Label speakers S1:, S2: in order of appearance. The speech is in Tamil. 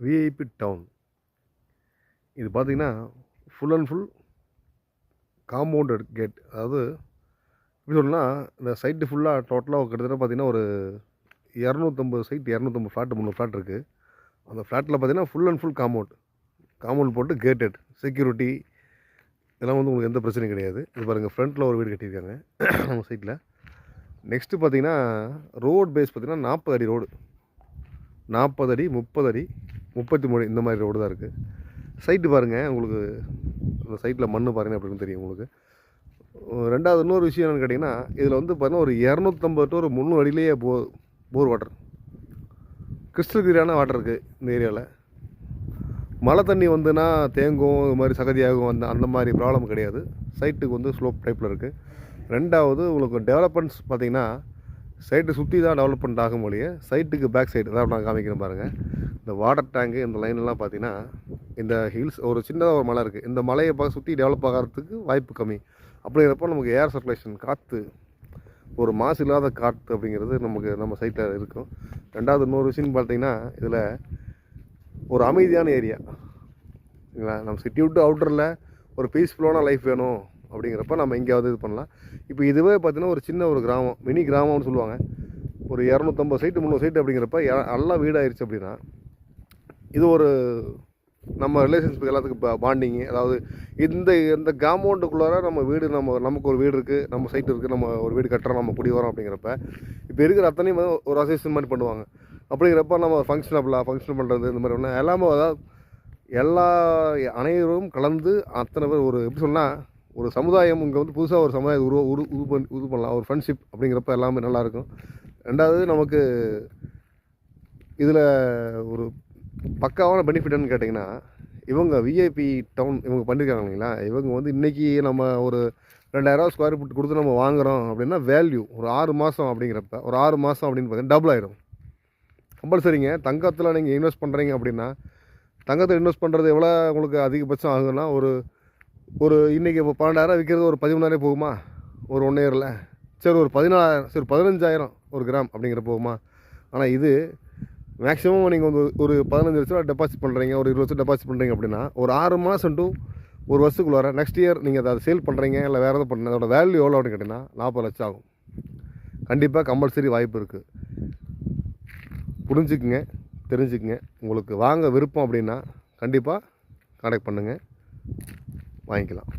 S1: VIP town. இது பார்த்தீங்கன்னா, full and full compounded gate. அதாவது எப்படி சொல்லணும்னா, இந்த சைட்டு ஃபுல்லாக டோட்டலாக கிட்டத்தட்ட பார்த்தீங்கன்னா, ஒரு 250 சைட், 250 ஃப்ளாட், 300 ஃப்ளாட் இருக்குது. அந்த ஃப்ளாட்டில் பார்த்தீங்கன்னா, ஃபுல் அண்ட் ஃபுல் காம்பவுண்ட் போட்டு கேட்டட். செக்யூரிட்டி இதெல்லாம் வந்து உங்களுக்கு எந்த பிரச்சனையும் கிடையாது. இது பாருங்கள், ஃப்ரண்ட்டில் ஒரு வீடு கட்டியிருக்காங்க நம்ம சைட்டில். நெக்ஸ்ட்டு பார்த்தீங்கன்னா, ரோடு பேஸ் பார்த்தீங்கன்னா 40 அடி ரோடு. 40 அடி, 30 அடி, 33 இந்த மாதிரி ரோடு தான் இருக்குது. சைட்டு பாருங்கள், உங்களுக்கு அந்த சைட்டில் மண் பாருங்கள் அப்படின்னு தெரியும் உங்களுக்கு. ரெண்டாவது இன்னொரு விஷயம் என்னென்னு கேட்டிங்கன்னா, இதில் வந்து பார்த்தீங்கன்னா ஒரு 250 டு ஒரு 300 அடியிலேயே போர் வாட்டர், கிறிஸ்டல் கிளியரான வாட்டர் இருக்குது இந்த ஏரியாவில். மழை தண்ணி வந்துன்னா தேங்கும், இது மாதிரி சகதியாகும், அந்த மாதிரி ப்ராப்ளம் கிடையாது. சைட்டுக்கு வந்து ஸ்லோப் டைப்பில் இருக்குது. ரெண்டாவது உங்களுக்கு டெவலப்மெண்ட்ஸ் பார்த்திங்கன்னா, சைட்டை சுற்றி தான் டெவலப்மெண்ட் ஆகும் மொழியே. சைட்டுக்கு பேக் சைடு அதான் நான் காமிக்கிறேன் பாருங்கள். இந்த வாட்டர் டேங்கு இந்த லைன்லாம் பார்த்திங்கன்னா, இந்த ஹில்ஸ் ஒரு சின்னதாக ஒரு மலை இருக்குது. இந்த மலையை சுற்றி டெவலப் ஆகிறதுக்கு வாய்ப்பு கம்மி. அப்படிங்கிறப்போ நமக்கு ஏர் சர்க்குலேஷன், காற்று, ஒரு மாசு இல்லாத காற்று அப்படிங்கிறது நம்ம சைட்டில் இருக்கும். ரெண்டாவது இன்னொரு விஷயம் பார்த்திங்கன்னா, இதில் ஒரு அமைதியான ஏரியா இல்லைங்களா. நம்ம சிட்டி விட்டு அவுட்டரில் ஒரு பீஸ்ஃபுல்லான லைஃப் வேணும் அப்படிங்கிறப்ப நம்ம எங்கேயாவது இது பண்ணலாம். இப்போ இதுவே பார்த்திங்கன்னா ஒரு சின்ன ஒரு கிராமம், மினி கிராமம்னு சொல்லுவாங்க. ஒரு 250 சைட்டு 300 சைட்டு அப்படிங்கிறப்ப நல்லா வீடாயிருச்சு அப்படின்னா, இது ஒரு நம்ம ரிலேஷன்ஷிப் எல்லாத்துக்கும் பாண்டிங்கு. அதாவது இந்த காம்பவுண்டுக்குள்ளார நம்ம வீடு, நமக்கு ஒரு வீடு இருக்குது, நம்ம சைட்டு இருக்குது, நம்ம ஒரு வீடு கட்டுறோம், நம்ம குடி வரோம் அப்படிங்கிறப்ப இப்போ இருக்கிற அத்தனையும் ஒரு அசோசியேஷன் மாதிரி பண்ணுவாங்க. அப்படிங்கிறப்ப நம்ம ஃபங்க்ஷன் பண்ணுறது இந்த மாதிரி ஒன்று எல்லாமே, அதாவது அனைவரும் கலந்து அத்தனை பேர் ஒரு எப்படி சொன்னால் ஒரு சமுதாயம் இங்கே வந்து புதுசாக ஒரு சமுதாயம் இது பண்ணலாம். ஒரு ஃப்ரெண்ட்ஷிப் அப்படிங்கிறப்ப எல்லாமே நல்லாயிருக்கும். ரெண்டாவது நமக்கு இதில் ஒரு பக்காவான பெனிஃபிட்னு கேட்டிங்கன்னா, இவங்க விஐபி டவுன் இவங்க பண்ணியிருக்காங்க இல்லைங்களா. இவங்க வந்து இன்றைக்கி நம்ம ஒரு 2000 ஸ்கொயர் ஃபீட் கொடுத்து நம்ம வாங்குகிறோம் அப்படின்னா, வேல்யூ ஒரு 6 மாதம் அப்படிங்கிறப்ப, ஒரு 6 மாதம் அப்படின்னு பார்த்தீங்கன்னா டபுள் ஆயிடும். கம்பல்சரிங்க. தங்கத்தில் நீங்கள் இன்வெஸ்ட் பண்ணுறீங்க அப்படின்னா, தங்கத்தில் இன்வெஸ்ட் பண்ணுறது எவ்வளோ உங்களுக்கு அதிகபட்சம் ஆகுதுன்னா, ஒரு இன்றைக்கி இப்போ 12,000 விற்கிறது ஒரு 13,000 போகுமா ஒரு 1 இயரில்? சரி, ஒரு 14,000, சரி 15,000 ஒரு கிராம் அப்படிங்கிற போகுமா? ஆனால் இது மேக்ஸிமம் நீங்கள் வந்து ஒரு 15 லட்ச ரூபா டெபாசிட் பண்ணுறீங்க, ஒரு 20 லட்சம் டெபாசிட் பண்ணுறீங்க அப்படின்னா, ஒரு 6 மாதம் டு ஒரு வருஷத்துக்குள்ளார நெக்ஸ்ட் இயர் நீங்கள் அதை சேல் பண்ணுறீங்க இல்லை வேறு எதாவது பண்ணுறீங்க, அதோட வேல்யூ எவ்வளோ அப்படின்னு கேட்டிங்கன்னா 40 லட்சம் ஆகும். கண்டிப்பாக கம்பல்சரி வாய்ப்பு இருக்குது. புரிஞ்சுக்குங்க, தெரிஞ்சுக்குங்க. உங்களுக்கு வாங்க விருப்பம் அப்படின்னா கண்டிப்பாக கான்டாக்ட் பண்ணுங்கள், வாங்கிக்கலாம்.